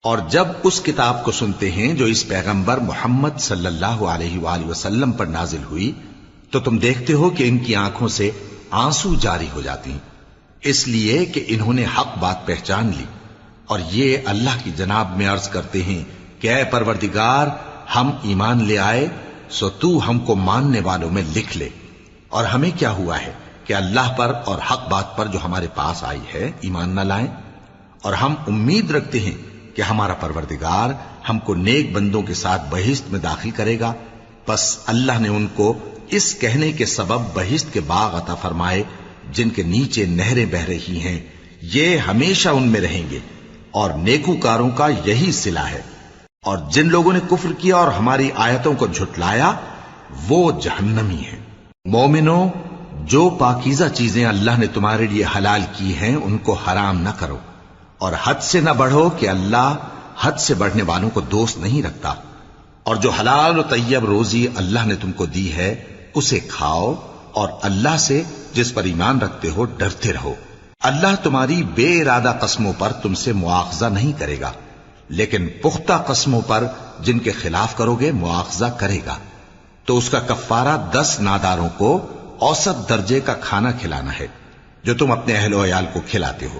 اور جب اس کتاب کو سنتے ہیں جو اس پیغمبر محمد صلی اللہ علیہ وآلہ وسلم پر نازل ہوئی تو تم دیکھتے ہو کہ ان کی آنکھوں سے آنسو جاری ہو جاتی ہیں، اس لیے کہ انہوں نے حق بات پہچان لی، اور یہ اللہ کی جناب میں عرض کرتے ہیں کہ اے پروردگار، ہم ایمان لے آئے سو تو ہم کو ماننے والوں میں لکھ لے، اور ہمیں کیا ہوا ہے کہ اللہ پر اور حق بات پر جو ہمارے پاس آئی ہے ایمان نہ لائیں، اور ہم امید رکھتے ہیں کہ ہمارا پروردگار ہم کو نیک بندوں کے ساتھ بہشت میں داخل کرے گا۔ بس اللہ نے ان کو اس کہنے کے سبب بہشت کے باغ عطا فرمائے جن کے نیچے نہریں بہ رہی ہیں، یہ ہمیشہ ان میں رہیں گے، اور نیکوکاروں کا یہی صلہ ہے۔ اور جن لوگوں نے کفر کیا اور ہماری آیتوں کو جھٹلایا وہ جہنمی ہیں۔ مومنوں، جو پاکیزہ چیزیں اللہ نے تمہارے لیے حلال کی ہیں ان کو حرام نہ کرو، اور حد سے نہ بڑھو کہ اللہ حد سے بڑھنے والوں کو دوست نہیں رکھتا، اور جو حلال و طیب روزی اللہ نے تم کو دی ہے اسے کھاؤ، اور اللہ سے جس پر ایمان رکھتے ہو ڈرتے رہو۔ اللہ تمہاری بے ارادہ قسموں پر تم سے مواخذہ نہیں کرے گا، لیکن پختہ قسموں پر جن کے خلاف کرو گے مواخذہ کرے گا۔ تو اس کا کفارہ 10 ناداروں کو اوسط درجے کا کھانا کھلانا ہے جو تم اپنے اہل و عیال کو کھلاتے ہو،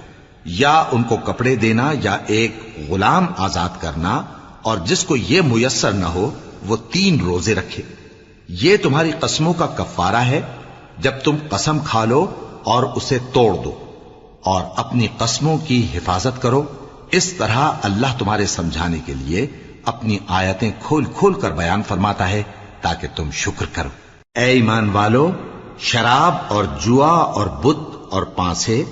یا ان کو کپڑے دینا یا ایک غلام آزاد کرنا، اور جس کو یہ میسر نہ ہو وہ 3 روزے رکھے۔ یہ تمہاری قسموں کا کفارہ ہے جب تم قسم کھا لو اور اسے توڑ دو، اور اپنی قسموں کی حفاظت کرو۔ اس طرح اللہ تمہارے سمجھانے کے لیے اپنی آیتیں کھول کھول کر بیان فرماتا ہے تاکہ تم شکر کرو۔ اے ایمان والو، شراب اور جوا اور بت اور پانسے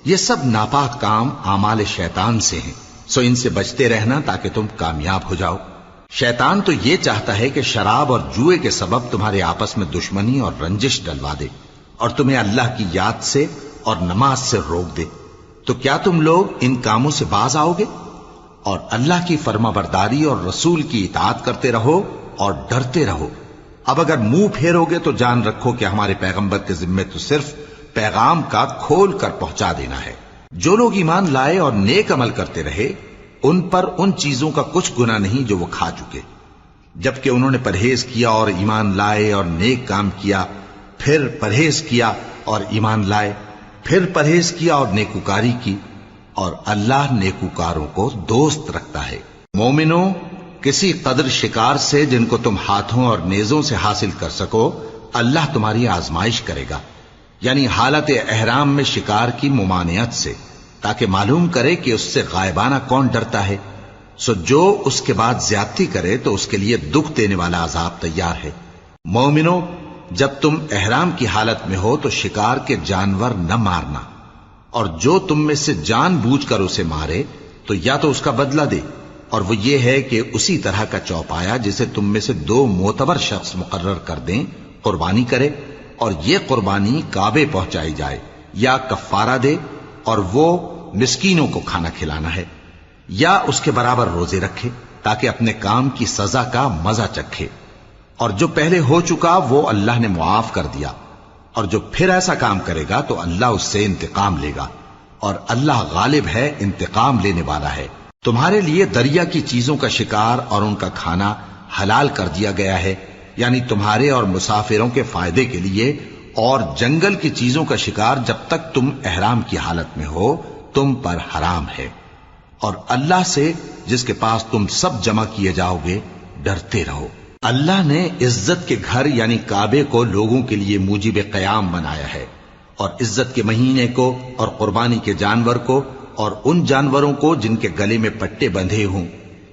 یہ سب ناپاک کام اعمال شیطان سے ہیں، سو ان سے بچتے رہنا تاکہ تم کامیاب ہو جاؤ۔ شیطان تو یہ چاہتا ہے کہ شراب اور جوئے کے سبب تمہارے آپس میں دشمنی اور رنجش ڈلوا دے، اور تمہیں اللہ کی یاد سے اور نماز سے روک دے۔ تو کیا تم لوگ ان کاموں سے باز آؤ گے؟ اور اللہ کی فرما برداری اور رسول کی اطاعت کرتے رہو اور ڈرتے رہو۔ اب اگر منہ پھیرو گے تو جان رکھو کہ ہمارے پیغمبر کے ذمے تو صرف پیغام کا کھول کر پہنچا دینا ہے۔ جو لوگ ایمان لائے اور نیک عمل کرتے رہے ان پر ان چیزوں کا کچھ گناہ نہیں جو وہ کھا چکے، جبکہ انہوں نے پرہیز کیا اور ایمان لائے اور نیک کام کیا، پھر پرہیز کیا اور ایمان لائے، پھر پرہیز کیا اور نیکوکاری کی، اور اللہ نیکوکاروں کو دوست رکھتا ہے۔ مومنوں، کسی قدر شکار سے جن کو تم ہاتھوں اور نیزوں سے حاصل کر سکو اللہ تمہاری آزمائش کرے گا، یعنی حالت احرام میں شکار کی ممانعت سے، تاکہ معلوم کرے کہ اس سے غائبانہ کون ڈرتا ہے۔ سو جو اس کے بعد زیادتی کرے تو اس کے لیے دکھ دینے والا عذاب تیار ہے۔ مومنوں، جب تم احرام کی حالت میں ہو تو شکار کے جانور نہ مارنا، اور جو تم میں سے جان بوجھ کر اسے مارے تو یا تو اس کا بدلہ دے، اور وہ یہ ہے کہ اسی طرح کا چوپایا جسے تم میں سے 2 معتبر شخص مقرر کر دیں قربانی کرے، اور یہ قربانی کعبے پہنچائی جائے، یا کفارہ دے اور وہ مسکینوں کو کھانا کھلانا ہے، یا اس کے برابر روزے رکھے تاکہ اپنے کام کی سزا کا مزہ چکھے۔ اور جو پہلے ہو چکا وہ اللہ نے معاف کر دیا، اور جو پھر ایسا کام کرے گا تو اللہ اس سے انتقام لے گا، اور اللہ غالب ہے، انتقام لینے والا ہے۔ تمہارے لیے دریا کی چیزوں کا شکار اور ان کا کھانا حلال کر دیا گیا ہے، یعنی تمہارے اور مسافروں کے فائدے کے لیے، اور جنگل کی چیزوں کا شکار جب تک تم احرام کی حالت میں ہو تم پر حرام ہے۔ اور اللہ سے جس کے پاس تم سب جمع کیے جاؤ گے ڈرتے رہو۔ اللہ نے عزت کے گھر یعنی کعبے کو لوگوں کے لیے موجب قیام بنایا ہے، اور عزت کے مہینے کو اور قربانی کے جانور کو اور ان جانوروں کو جن کے گلے میں پٹے بندھے ہوں،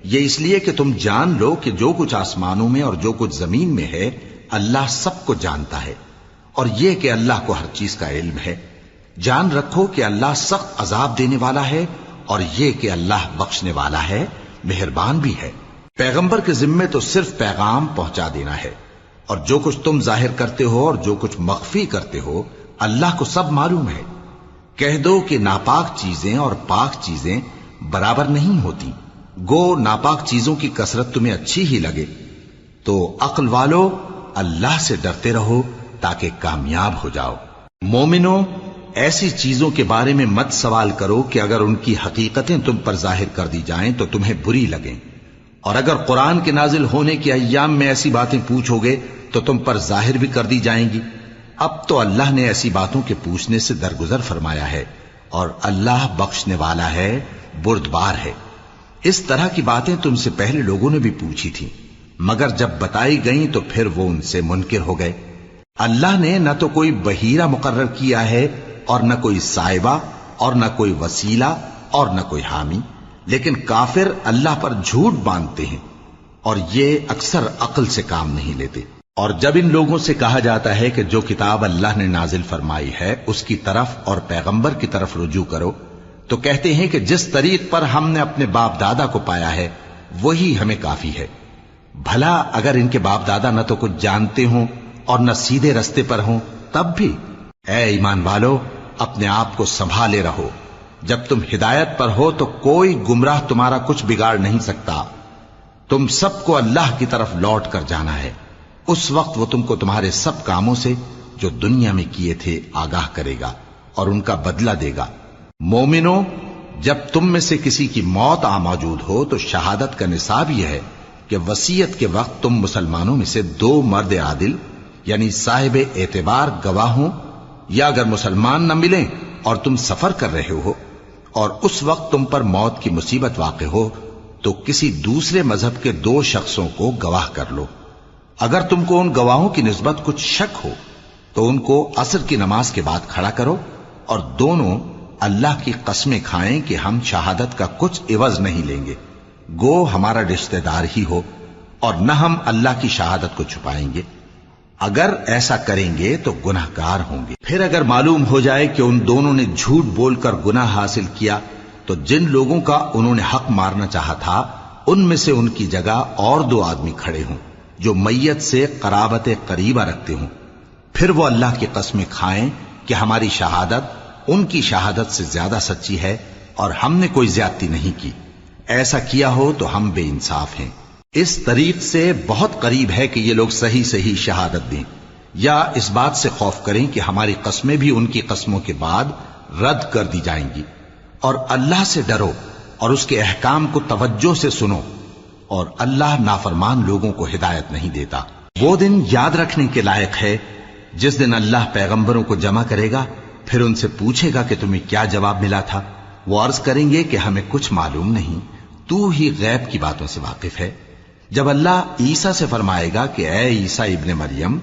یہ اس لیے کہ تم جان لو کہ جو کچھ آسمانوں میں اور جو کچھ زمین میں ہے اللہ سب کو جانتا ہے، اور یہ کہ اللہ کو ہر چیز کا علم ہے۔ جان رکھو کہ اللہ سخت عذاب دینے والا ہے، اور یہ کہ اللہ بخشنے والا ہے، مہربان بھی ہے۔ پیغمبر کے ذمے تو صرف پیغام پہنچا دینا ہے، اور جو کچھ تم ظاہر کرتے ہو اور جو کچھ مخفی کرتے ہو اللہ کو سب معلوم ہے۔ کہہ دو کہ ناپاک چیزیں اور پاک چیزیں برابر نہیں ہوتی، گو ناپاک چیزوں کی کثرت تمہیں اچھی ہی لگے، تو عقل والو اللہ سے ڈرتے رہو تاکہ کامیاب ہو جاؤ۔ مومنوں، ایسی چیزوں کے بارے میں مت سوال کرو کہ اگر ان کی حقیقتیں تم پر ظاہر کر دی جائیں تو تمہیں بری لگیں، اور اگر قرآن کے نازل ہونے کے ایام میں ایسی باتیں پوچھو گے تو تم پر ظاہر بھی کر دی جائیں گی۔ اب تو اللہ نے ایسی باتوں کے پوچھنے سے درگزر فرمایا ہے، اور اللہ بخشنے والا ہے، بردبار ہے۔ اس طرح کی باتیں تم سے پہلے لوگوں نے بھی پوچھی تھی، مگر جب بتائی گئیں تو پھر وہ ان سے منکر ہو گئے۔ اللہ نے نہ تو کوئی بحیرہ مقرر کیا ہے، اور نہ کوئی سائبہ، اور نہ کوئی وسیلہ، اور نہ کوئی حامی، لیکن کافر اللہ پر جھوٹ باندھتے ہیں، اور یہ اکثر عقل سے کام نہیں لیتے۔ اور جب ان لوگوں سے کہا جاتا ہے کہ جو کتاب اللہ نے نازل فرمائی ہے اس کی طرف اور پیغمبر کی طرف رجوع کرو، تو کہتے ہیں کہ جس طریق پر ہم نے اپنے باپ دادا کو پایا ہے وہی ہمیں کافی ہے۔ بھلا اگر ان کے باپ دادا نہ تو کچھ جانتے ہوں اور نہ سیدھے رستے پر ہوں تب بھی؟ اے ایمان والو، اپنے آپ کو سنبھالے رہو، جب تم ہدایت پر ہو تو کوئی گمراہ تمہارا کچھ بگاڑ نہیں سکتا۔ تم سب کو اللہ کی طرف لوٹ کر جانا ہے، اس وقت وہ تم کو تمہارے سب کاموں سے جو دنیا میں کیے تھے آگاہ کرے گا اور ان کا بدلہ دے گا۔ مومنو، جب تم میں سے کسی کی موت آ موجود ہو تو شہادت کا نصاب یہ ہے کہ وصیت کے وقت تم مسلمانوں میں سے 2 مرد عادل یعنی صاحب اعتبار گواہ ہوں، یا اگر مسلمان نہ ملیں اور تم سفر کر رہے ہو اور اس وقت تم پر موت کی مصیبت واقع ہو تو کسی دوسرے مذہب کے 2 شخصوں کو گواہ کر لو۔ اگر تم کو ان گواہوں کی نسبت کچھ شک ہو تو ان کو عصر کی نماز کے بعد کھڑا کرو، اور دونوں اللہ کی قسمیں کھائیں کہ ہم شہادت کا کچھ عوض نہیں لیں گے، گو ہمارا رشتہ دار ہی ہو، اور نہ ہم اللہ کی شہادت کو چھپائیں گے۔ اگر ایسا کریں گے تو گناہ گار ہوں گے۔ پھر اگر معلوم ہو جائے کہ ان دونوں نے جھوٹ بول کر گناہ حاصل کیا تو جن لوگوں کا انہوں نے حق مارنا چاہا تھا ان میں سے ان کی جگہ اور 2 آدمی کھڑے ہوں جو میت سے قرابت قریبہ رکھتے ہوں، پھر وہ اللہ کی قسمیں کھائیں کہ ہماری شہادت ان کی شہادت سے زیادہ سچی ہے اور ہم نے کوئی زیادتی نہیں کی۔ ایسا کیا ہو تو ہم بے انصاف ہیں۔ اس طریق سے بہت قریب ہے کہ یہ لوگ صحیح صحیح شہادت دیں، یا اس بات سے خوف کریں کہ ہماری قسمیں بھی ان کی قسموں کے بعد رد کر دی جائیں گی۔ اور اللہ سے ڈرو اور اس کے احکام کو توجہ سے سنو، اور اللہ نافرمان لوگوں کو ہدایت نہیں دیتا۔ وہ دن یاد رکھنے کے لائق ہے جس دن اللہ پیغمبروں کو جمع کرے گا، پھر ان سے پوچھے گا کہ تمہیں کیا جواب ملا تھا۔ وہ عرض کریں گے کہ ہمیں کچھ معلوم نہیں، تو ہی غیب کی باتوں سے واقف ہے۔ جب اللہ عیسیٰ سے فرمائے گا کہ اے عیسیٰ ابن مریم،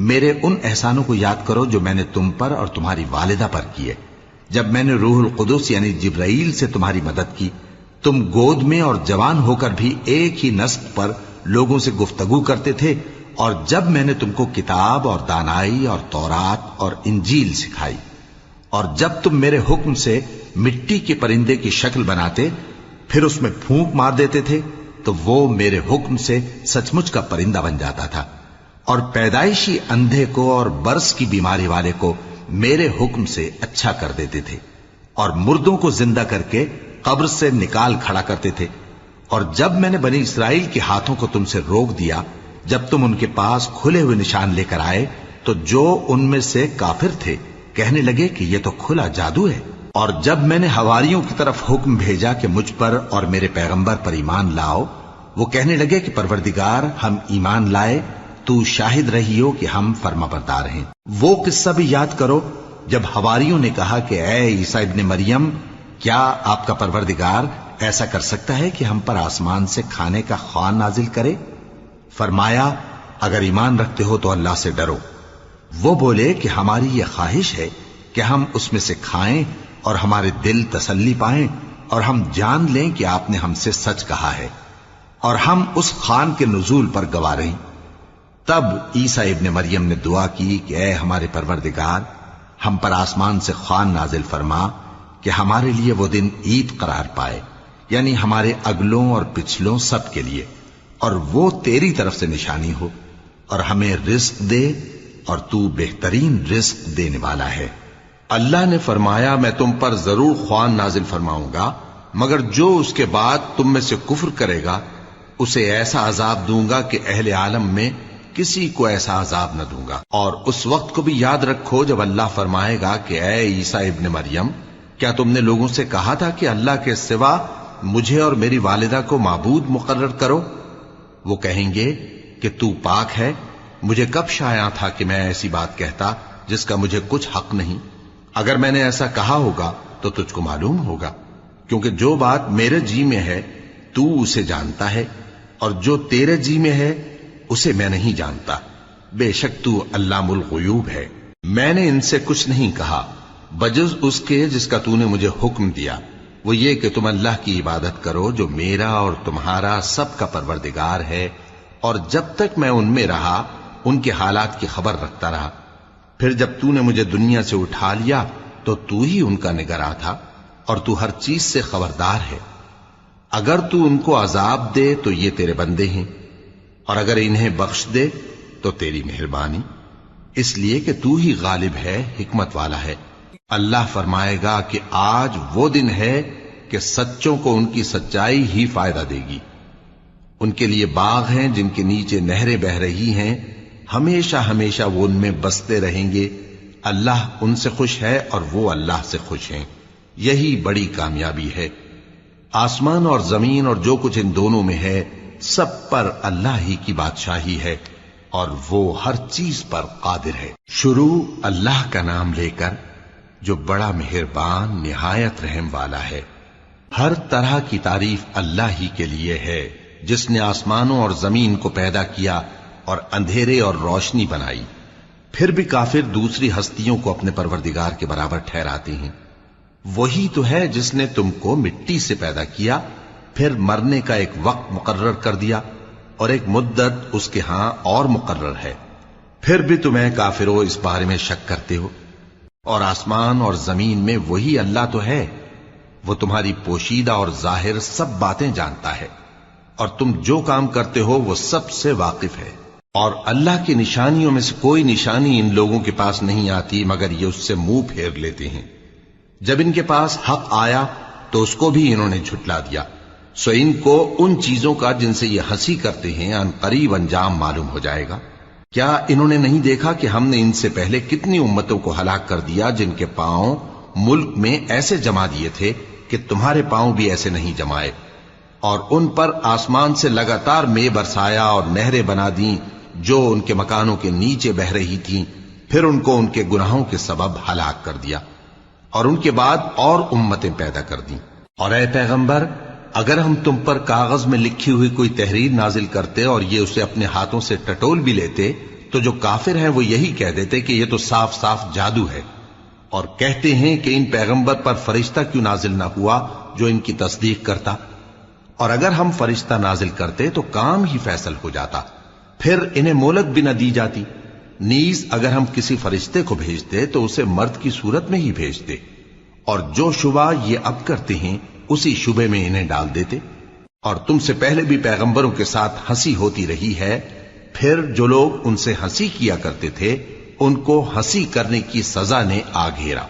میرے ان احسانوں کو یاد کرو جو میں نے تم پر اور تمہاری والدہ پر کیے، جب میں نے روح القدس یعنی جبرائیل سے تمہاری مدد کی، تم گود میں اور جوان ہو کر بھی ایک ہی نسق پر لوگوں سے گفتگو کرتے تھے، اور جب میں نے تم کو کتاب اور دانائی اور تورات اور انجیل سکھائی، اور جب تم میرے حکم سے مٹی کے پرندے کی شکل بناتے پھر اس میں پھونک مار دیتے تھے تو وہ میرے حکم سے سچ مچ کا پرندہ بن جاتا تھا، اور پیدائشی اندھے کو اور برس کی بیماری والے کو میرے حکم سے اچھا کر دیتے تھے، اور مردوں کو زندہ کر کے قبر سے نکال کھڑا کرتے تھے۔ اور جب میں نے بنی اسرائیل کے ہاتھوں کو تم سے روک دیا جب تم ان کے پاس کھلے ہوئے نشان لے کر آئے تو جو ان میں سے کافر تھے کہنے لگے کہ یہ تو کھلا جادو ہے۔ اور جب میں نے حواریوں کی طرف حکم بھیجا کہ مجھ پر اور میرے پیغمبر پر ایمان لاؤ، وہ کہنے لگے کہ پروردگار ہم ایمان لائے، تو شاہد رہی ہو کہ ہم فرما بردار ہیں۔ وہ قصہ بھی یاد کرو جب حواریوں نے کہا کہ اے عیسیٰ ابن مریم، کیا آپ کا پروردگار ایسا کر سکتا ہے کہ ہم پر آسمان سے کھانے کا خوان نازل کرے؟ فرمایا اگر ایمان رکھتے ہو تو اللہ سے ڈرو۔ وہ بولے کہ ہماری یہ خواہش ہے کہ ہم اس میں سے کھائیں اور ہمارے دل تسلی پائیں اور ہم جان لیں کہ آپ نے ہم سے سچ کہا ہے، اور ہم اس خوان کے نزول پر گواہ رہیں۔ تب عیسیٰ ابن مریم نے دعا کی کہ اے ہمارے پروردگار، ہم پر آسمان سے خوان نازل فرما کہ ہمارے لیے وہ دن عید قرار پائے، یعنی ہمارے اگلوں اور پچھلوں سب کے لیے، اور وہ تیری طرف سے نشانی ہو، اور ہمیں رزق دے، اور تو بہترین رزق دینے والا ہے۔ اللہ نے فرمایا میں تم پر ضرور خوان نازل فرماؤں گا، مگر جو اس کے بعد تم میں سے کفر کرے گا اسے ایسا عذاب دوں گا کہ اہل عالم میں کسی کو ایسا عذاب نہ دوں گا۔ اور اس وقت کو بھی یاد رکھو جب اللہ فرمائے گا کہ اے عیسیٰ ابن مریم، کیا تم نے لوگوں سے کہا تھا کہ اللہ کے سوا مجھے اور میری والدہ کو معبود مقرر کرو؟ وہ کہیں گے کہ تو پاک ہے، مجھے کب شایع تھا کہ میں ایسی بات کہتا جس کا مجھے کچھ حق نہیں۔ اگر میں نے ایسا کہا ہوگا تو تجھ کو معلوم ہوگا، کیونکہ جو بات میرے جی میں ہے تو اسے جانتا ہے، اور جو تیرے جی میں ہے اسے میں نہیں جانتا۔ بے شک تو علام الغیوب ہے۔ میں نے ان سے کچھ نہیں کہا بجز اس کے جس کا تو نے مجھے حکم دیا، وہ یہ کہ تم اللہ کی عبادت کرو جو میرا اور تمہارا سب کا پروردگار ہے، اور جب تک میں ان میں رہا ان کے حالات کی خبر رکھتا رہا۔ پھر جب تو نے مجھے دنیا سے اٹھا لیا تو تو ہی ان کا نگراں تھا، اور تو ہر چیز سے خبردار ہے۔ اگر تو ان کو عذاب دے تو یہ تیرے بندے ہیں، اور اگر انہیں بخش دے تو تیری مہربانی، اس لیے کہ تو ہی غالب ہے، حکمت والا ہے۔ اللہ فرمائے گا کہ آج وہ دن ہے کہ سچوں کو ان کی سچائی ہی فائدہ دے گی۔ ان کے لیے باغ ہیں جن کے نیچے نہریں بہ رہی ہیں، ہمیشہ ہمیشہ وہ ان میں بستے رہیں گے۔ اللہ ان سے خوش ہے اور وہ اللہ سے خوش ہیں، یہی بڑی کامیابی ہے۔ آسمان اور زمین اور جو کچھ ان دونوں میں ہے سب پر اللہ ہی کی بادشاہی ہے، اور وہ ہر چیز پر قادر ہے۔ شروع اللہ کا نام لے کر جو بڑا مہربان نہایت رحم والا ہے۔ ہر طرح کی تعریف اللہ ہی کے لیے ہے، جس نے آسمانوں اور زمین کو پیدا کیا اور اندھیرے اور روشنی بنائی۔ پھر بھی کافر دوسری ہستیوں کو اپنے پروردگار کے برابر ٹھہراتے ہیں۔ وہی تو ہے جس نے تم کو مٹی سے پیدا کیا، پھر مرنے کا ایک وقت مقرر کر دیا، اور ایک مدت اس کے ہاں اور مقرر ہے۔ پھر بھی تمہیں کافروں اس بارے میں شک کرتے ہو، اور آسمان اور زمین میں وہی اللہ تو ہے، وہ تمہاری پوشیدہ اور ظاہر سب باتیں جانتا ہے، اور تم جو کام کرتے ہو وہ سب سے واقف ہے۔ اور اللہ کی نشانیوں میں سے کوئی نشانی ان لوگوں کے پاس نہیں آتی مگر یہ اس سے منہ پھیر لیتے ہیں۔ جب ان کے پاس حق آیا تو اس کو بھی انہوں نے جھٹلا دیا، سو ان کو ان چیزوں کا جن سے یہ ہنسی کرتے ہیں ان قریب انجام معلوم ہو جائے گا۔ کیا انہوں نے نہیں دیکھا کہ ہم نے ان سے پہلے کتنی امتوں کو ہلاک کر دیا جن کے پاؤں ملک میں ایسے جما دیے تھے کہ تمہارے پاؤں بھی ایسے نہیں جمائے، اور ان پر آسمان سے لگاتار مے برسایا اور نہریں بنا دیں جو ان کے مکانوں کے نیچے بہ رہی تھیں، پھر ان کو ان کے گناہوں کے سبب ہلاک کر دیا، اور ان کے بعد اور امتیں پیدا کر دیں۔ اور اے پیغمبر، اگر ہم تم پر کاغذ میں لکھی ہوئی کوئی تحریر نازل کرتے اور یہ اسے اپنے ہاتھوں سے ٹٹول بھی لیتے تو جو کافر ہیں وہ یہی کہہ دیتے کہ یہ تو صاف صاف جادو ہے، اور کہتے ہیں کہ ان پیغمبر پر فرشتہ کیوں نازل نہ ہوا جو ان کی تصدیق کرتا، اور اگر ہم فرشتہ نازل کرتے تو کام ہی فیصل ہو جاتا، پھر انہیں مہلت بھی نہ دی جاتی۔ نیز اگر ہم کسی فرشتے کو بھیجتے تو اسے مرد کی صورت میں ہی بھیجتے، اور جو شبہ یہ اب کرتے ہیں اسی شبے میں انہیں ڈال دیتے۔ اور تم سے پہلے بھی پیغمبروں کے ساتھ ہنسی ہوتی رہی ہے، پھر جو لوگ ان سے ہنسی کیا کرتے تھے ان کو ہنسی کرنے کی سزا نے آ گھیرا۔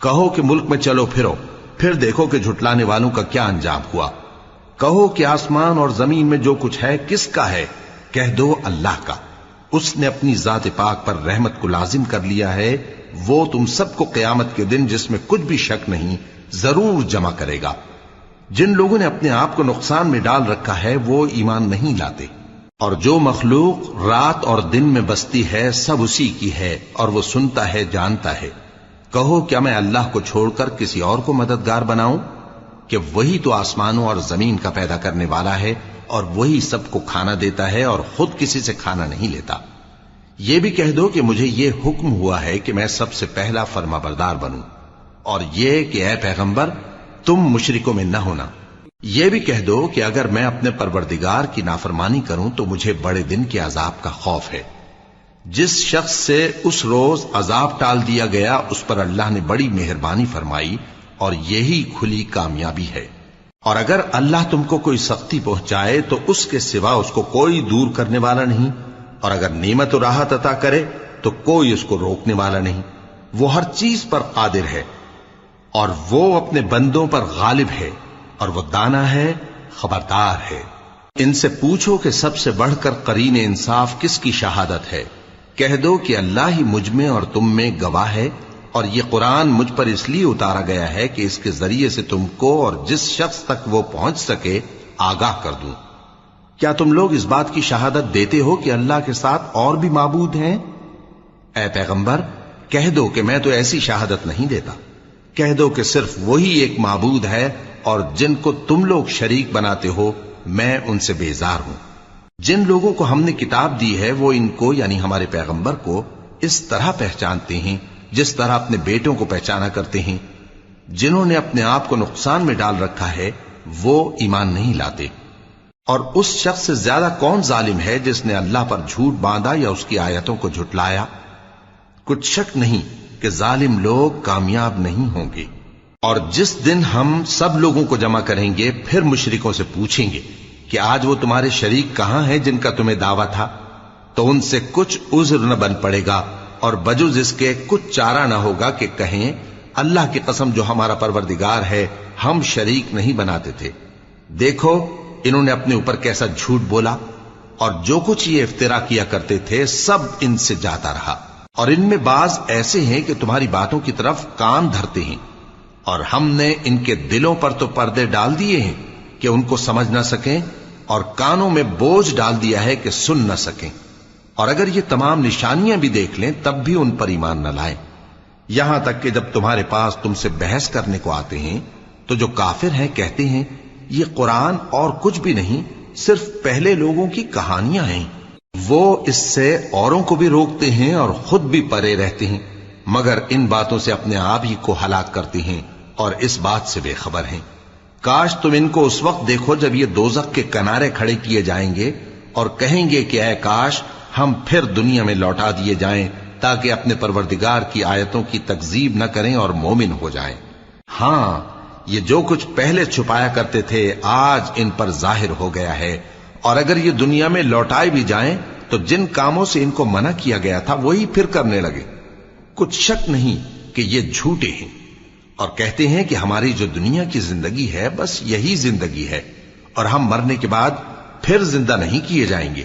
کہو کہ ملک میں چلو پھرو، پھر دیکھو کہ جھٹلانے والوں کا کیا انجام ہوا۔ کہو کہ آسمان اور زمین میں جو کچھ ہے کس کا ہے؟ کہہ دو اللہ کا۔ اس نے اپنی ذات پاک پر رحمت کو لازم کر لیا ہے، وہ تم سب کو قیامت کے دن جس میں کچھ بھی شک نہیں ضرور جمع کرے گا۔ جن لوگوں نے اپنے آپ کو نقصان میں ڈال رکھا ہے وہ ایمان نہیں لاتے، اور جو مخلوق رات اور دن میں بستی ہے سب اسی کی ہے، اور وہ سنتا ہے جانتا ہے۔ کہو کیا میں اللہ کو چھوڑ کر کسی اور کو مددگار بناؤں کہ وہی تو آسمانوں اور زمین کا پیدا کرنے والا ہے، اور وہی سب کو کھانا دیتا ہے اور خود کسی سے کھانا نہیں لیتا۔ یہ بھی کہہ دو کہ مجھے یہ حکم ہوا ہے کہ میں سب سے پہلا فرما بردار بنوں، اور یہ کہ اے پیغمبر تم مشرکوں میں نہ ہونا۔ یہ بھی کہہ دو کہ اگر میں اپنے پروردگار کی نافرمانی کروں تو مجھے بڑے دن کے عذاب کا خوف ہے۔ جس شخص سے اس روز عذاب ٹال دیا گیا اس پر اللہ نے بڑی مہربانی فرمائی، اور یہی کھلی کامیابی ہے۔ اور اگر اللہ تم کو کوئی سختی پہنچائے تو اس کے سوا اس کو کوئی دور کرنے والا نہیں، اور اگر نعمت و راحت عطا کرے تو کوئی اس کو روکنے والا نہیں۔ وہ ہر چیز پر قادر ہے، اور وہ اپنے بندوں پر غالب ہے، اور وہ دانا ہے، خبردار ہے۔ ان سے پوچھو کہ سب سے بڑھ کر قرین انصاف کس کی شہادت ہے؟ کہہ دو کہ اللہ ہی مجھ میں اور تم میں گواہ ہے، اور یہ قرآن مجھ پر اس لیے اتارا گیا ہے کہ اس کے ذریعے سے تم کو اور جس شخص تک وہ پہنچ سکے آگاہ کر دوں۔ کیا تم لوگ اس بات کی شہادت دیتے ہو کہ اللہ کے ساتھ اور بھی معبود ہیں؟ اے پیغمبر کہہ دو کہ میں تو ایسی شہادت نہیں دیتا۔ کہہ دو کہ صرف وہی ایک معبود ہے، اور جن کو تم لوگ شریک بناتے ہو میں ان سے بیزار ہوں۔ جن لوگوں کو ہم نے کتاب دی ہے وہ ان کو یعنی ہمارے پیغمبر کو اس طرح پہچانتے ہیں جس طرح اپنے بیٹوں کو پہچانا کرتے ہیں۔ جنہوں نے اپنے آپ کو نقصان میں ڈال رکھا ہے وہ ایمان نہیں لاتے۔ اور اس شخص سے زیادہ کون ظالم ہے جس نے اللہ پر جھوٹ باندھا یا اس کی آیتوں کو جھٹلایا؟ کچھ شک نہیں کہ ظالم لوگ کامیاب نہیں ہوں گے۔ اور جس دن ہم سب لوگوں کو جمع کریں گے پھر مشرکوں سے پوچھیں گے کہ آج وہ تمہارے شریک کہاں ہیں جن کا تمہیں دعویٰ تھا، تو ان سے کچھ عذر نہ بن پڑے گا اور بجز اس کے کچھ چارہ نہ ہوگا کہ کہیں اللہ کی قسم جو ہمارا پروردگار ہے ہم شریک نہیں بناتے تھے۔ دیکھو انہوں نے اپنے اوپر کیسا جھوٹ بولا، اور جو کچھ یہ افترا کیا کرتے تھے سب ان سے جاتا رہا۔ اور ان میں بعض ایسے ہیں کہ تمہاری باتوں کی طرف کان دھرتے ہیں، اور ہم نے ان کے دلوں پر تو پردے ڈال دیے ہیں کہ ان کو سمجھ نہ سکیں، اور کانوں میں بوجھ ڈال دیا ہے کہ سن نہ سکیں، اور اگر یہ تمام نشانیاں بھی دیکھ لیں تب بھی ان پر ایمان نہ لائیں۔ یہاں تک کہ جب تمہارے پاس تم سے بحث کرنے کو آتے ہیں تو جو کافر ہیں کہتے ہیں یہ قرآن اور کچھ بھی نہیں، صرف پہلے لوگوں کی کہانیاں ہیں۔ وہ اس سے اوروں کو بھی روکتے ہیں اور خود بھی پرے رہتے ہیں، مگر ان باتوں سے اپنے آپ ہی کو ہلاک کرتے ہیں اور اس بات سے بے خبر ہیں۔ کاش تم ان کو اس وقت دیکھو جب یہ دوزخ کے کنارے کھڑے کیے جائیں گے اور کہیں گے کہ اے کاش ہم پھر دنیا میں لوٹا دیے جائیں تاکہ اپنے پروردگار کی آیتوں کی تکذیب نہ کریں اور مومن ہو جائیں۔ ہاں یہ جو کچھ پہلے چھپایا کرتے تھے آج ان پر ظاہر ہو گیا ہے، اور اگر یہ دنیا میں لوٹائے بھی جائیں تو جن کاموں سے ان کو منع کیا گیا تھا وہی پھر کرنے لگے۔ کچھ شک نہیں کہ یہ جھوٹے ہیں، اور کہتے ہیں کہ ہماری جو دنیا کی زندگی ہے بس یہی زندگی ہے، اور ہم مرنے کے بعد پھر زندہ نہیں کیے جائیں گے۔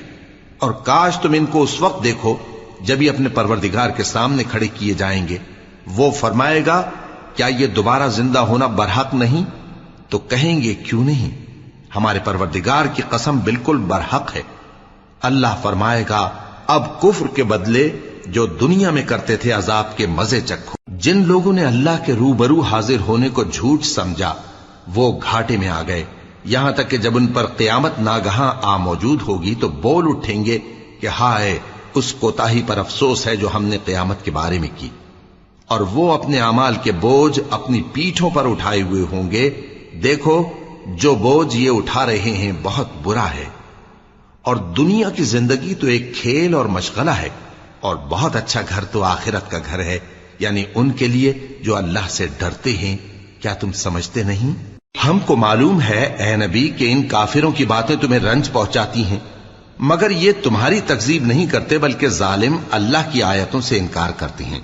اور کاش تم ان کو اس وقت دیکھو جب یہ اپنے پروردگار کے سامنے کھڑے کیے جائیں گے، وہ فرمائے گا کیا یہ دوبارہ زندہ ہونا برحق نہیں؟ تو کہیں گے کیوں نہیں، ہمارے پروردگار کی قسم بالکل برحق ہے۔ اللہ فرمائے گا اب کفر کے بدلے جو دنیا میں کرتے تھے عذاب کے مزے چکھو۔ جن لوگوں نے اللہ کے روبرو حاضر ہونے کو جھوٹ سمجھا وہ گھاٹے میں آ گئے، یہاں تک کہ جب ان پر قیامت ناگہاں آ موجود ہوگی تو بول اٹھیں گے کہ ہائے اس کوتاہی پر افسوس ہے جو ہم نے قیامت کے بارے میں کی، اور وہ اپنے اعمال کے بوجھ اپنی پیٹھوں پر اٹھائے ہوئے ہوں گے۔ دیکھو جو بوجھ یہ اٹھا رہے ہیں بہت برا ہے، اور دنیا کی زندگی تو ایک کھیل اور مشغلہ ہے، اور بہت اچھا گھر تو آخرت کا گھر ہے، یعنی ان کے لیے جو اللہ سے ڈرتے ہیں۔ کیا تم سمجھتے نہیں؟ ہم کو معلوم ہے اے نبی کہ ان کافروں کی باتیں تمہیں رنج پہنچاتی ہیں، مگر یہ تمہاری تکذیب نہیں کرتے بلکہ ظالم اللہ کی آیتوں سے انکار کرتے ہیں۔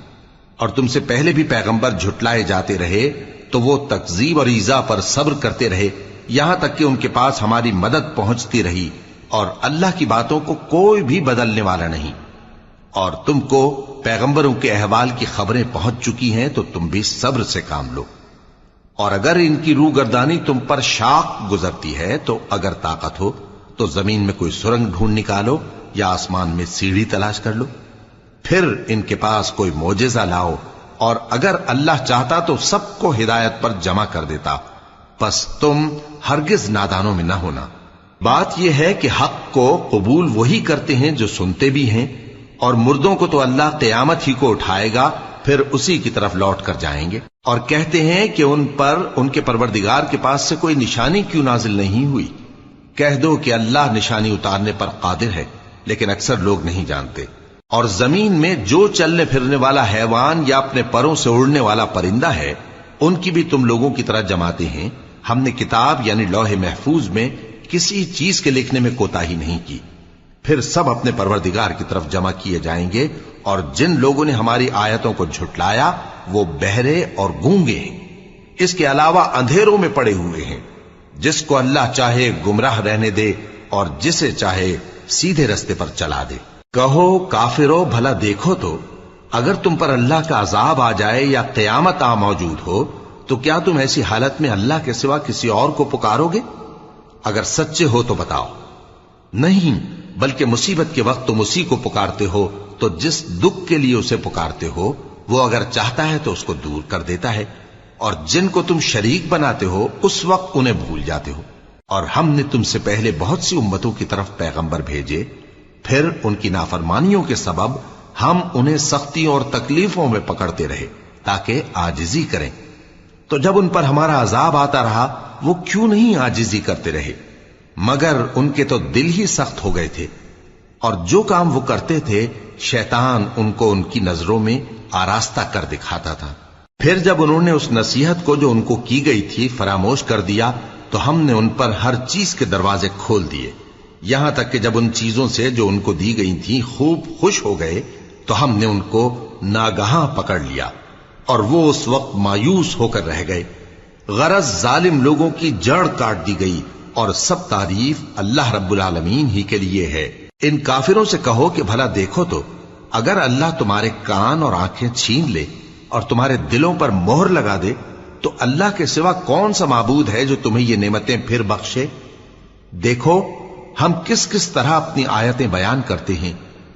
اور تم سے پہلے بھی پیغمبر جھٹلائے جاتے رہے تو وہ تکذیب اور ایذا پر صبر کرتے رہے، یہاں تک کہ ان کے پاس ہماری مدد پہنچتی رہی، اور اللہ کی باتوں کو کوئی بھی بدلنے والا نہیں۔ اور تم کو پیغمبروں کے احوال کی خبریں پہنچ چکی ہیں تو تم بھی صبر سے کام لو۔ اور اگر ان کی روح گردانی تم پر شاق گزرتی ہے تو اگر طاقت ہو تو زمین میں کوئی سرنگ ڈھونڈ نکالو یا آسمان میں سیڑھی تلاش کر لو، پھر ان کے پاس کوئی معجزہ لاؤ، اور اگر اللہ چاہتا تو سب کو ہدایت پر جمع کر دیتا، پس تم ہرگز نادانوں میں نہ ہونا۔ بات یہ ہے کہ حق کو قبول وہی کرتے ہیں جو سنتے بھی ہیں، اور مردوں کو تو اللہ قیامت ہی کو اٹھائے گا پھر اسی کی طرف لوٹ کر جائیں گے۔ اور کہتے ہیں کہ ان پر ان کے پروردگار کے پاس سے کوئی نشانی کیوں نازل نہیں ہوئی؟ کہہ دو کہ اللہ نشانی اتارنے پر قادر ہے، لیکن اکثر لوگ نہیں جانتے۔ اور زمین میں جو چلنے پھرنے والا حیوان یا اپنے پروں سے اڑنے والا پرندہ ہے ان کی بھی تم لوگوں کی طرح جماتے ہیں۔ ہم نے کتاب یعنی لوح محفوظ میں کسی چیز کے لکھنے میں کوتاہی نہیں کی۔ پھر سب اپنے پروردگار کی طرف جمع کیے جائیں گے، اور جن لوگوں نے ہماری آیتوں کو جھٹلایا وہ بہرے اور گونگے ہیں، اس کے علاوہ اندھیروں میں پڑے ہوئے ہیں۔ جس کو اللہ چاہے گمراہ رہنے دے اور جسے چاہے سیدھے رستے پر چلا دے۔ کہو کافرو بھلا دیکھو تو اگر تم پر اللہ کا عذاب آ جائے یا قیامت آ موجود ہو تو کیا تم ایسی حالت میں اللہ کے سوا کسی اور کو پکارو گے؟ اگر سچے ہو تو بتاؤ۔ نہیں، بلکہ مصیبت کے وقت تم اسی کو پکارتے ہو تو جس دکھ کے لیے اسے پکارتے ہو وہ اگر چاہتا ہے تو اس کو دور کر دیتا ہے، اور جن کو تم شریک بناتے ہو اس وقت انہیں بھول جاتے ہو۔ اور ہم نے تم سے پہلے بہت سی امتوں کی طرف پیغمبر بھیجے، پھر ان کی نافرمانیوں کے سبب ہم انہیں سختیوں اور تکلیفوں میں پکڑتے رہے تاکہ عاجزی کریں۔ تو جب ان پر ہمارا عذاب آتا رہا وہ کیوں نہیں عاجزی کرتے رہے؟ مگر ان کے تو دل ہی سخت ہو گئے تھے، اور جو کام وہ کرتے تھے شیطان ان کو ان کی نظروں میں آراستہ کر دکھاتا تھا۔ پھر جب انہوں نے اس نصیحت کو جو ان کو کی گئی تھی فراموش کر دیا تو ہم نے ان پر ہر چیز کے دروازے کھول دیے، یہاں تک کہ جب ان چیزوں سے جو ان کو دی گئی تھیں خوب خوش ہو گئے تو ہم نے ان کو ناگہاں پکڑ لیا، اور وہ اس وقت مایوس ہو کر رہ گئے۔ غرض ظالم لوگوں کی جڑ کاٹ دی گئی، اور سب تعریف اللہ رب العالمین ہی کے لیے ہے۔ ان کافروں سے کہو کہ بھلا دیکھو تو اگر اللہ تمہارے کان اور آنکھیں چھین لے اور تمہارے دلوں پر مہر لگا دے تو اللہ کے سوا کون سا معبود ہے جو تمہیں یہ نعمتیں پھر بخشے؟ دیکھو ہم کس کس طرح اپنی آیتیں بیان کرتے ہیں،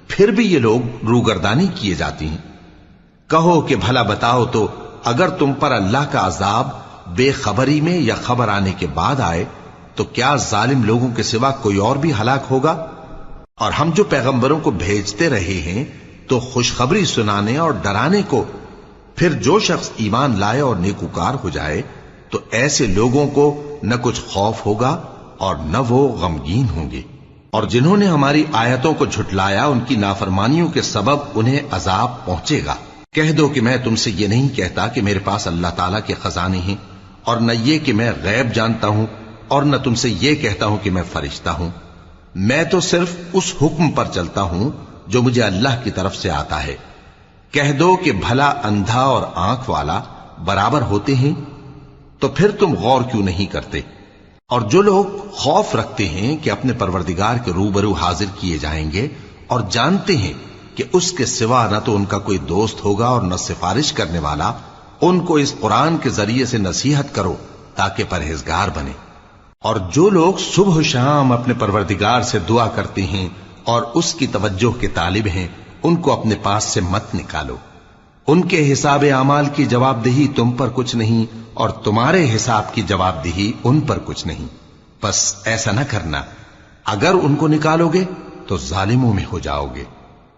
پھر بھی یہ لوگ روگردانی کیے جاتی ہیں۔ کہو کہ بھلا بتاؤ تو اگر تم پر اللہ کا عذاب بے خبری میں یا خبر آنے کے بعد آئے تو کیا ظالم لوگوں کے سوا کوئی اور بھی ہلاک ہوگا؟ اور ہم جو پیغمبروں کو بھیجتے رہے ہیں تو خوشخبری سنانے اور ڈرانے کو، پھر جو شخص ایمان لائے اور نیکوکار ہو جائے تو ایسے لوگوں کو نہ کچھ خوف ہوگا اور نہ وہ غمگین ہوں گے۔ اور جنہوں نے ہماری آیتوں کو جھٹلایا ان کی نافرمانیوں کے سبب انہیں عذاب پہنچے گا۔ کہہ دو کہ میں تم سے یہ نہیں کہتا کہ میرے پاس اللہ تعالیٰ کے خزانے ہیں، اور نہ یہ کہ میں غیب جانتا ہوں، اور نہ تم سے یہ کہتا ہوں کہ میں فرشتہ ہوں۔ میں تو صرف اس حکم پر چلتا ہوں جو مجھے اللہ کی طرف سے آتا ہے۔ کہہ دو کہ بھلا اندھا اور آنکھ والا برابر ہوتے ہیں؟ تو پھر تم غور کیوں نہیں کرتے؟ اور جو لوگ خوف رکھتے ہیں کہ اپنے پروردگار کے روبرو حاضر کیے جائیں گے اور جانتے ہیں کہ اس کے سوا نہ تو ان کا کوئی دوست ہوگا اور نہ سفارش کرنے والا، ان کو اس قرآن کے ذریعے سے نصیحت کرو تاکہ پرہیزگار بنے۔ اور جو لوگ صبح و شام اپنے پروردگار سے دعا کرتے ہیں اور اس کی توجہ کے طالب ہیں ان کو اپنے پاس سے مت نکالو۔ ان کے حساب اعمال کی جواب دہی تم پر کچھ نہیں، اور تمہارے حساب کی جواب دہی ان پر کچھ نہیں۔ بس ایسا نہ کرنا، اگر ان کو نکالو گے تو ظالموں میں ہو جاؤ گے۔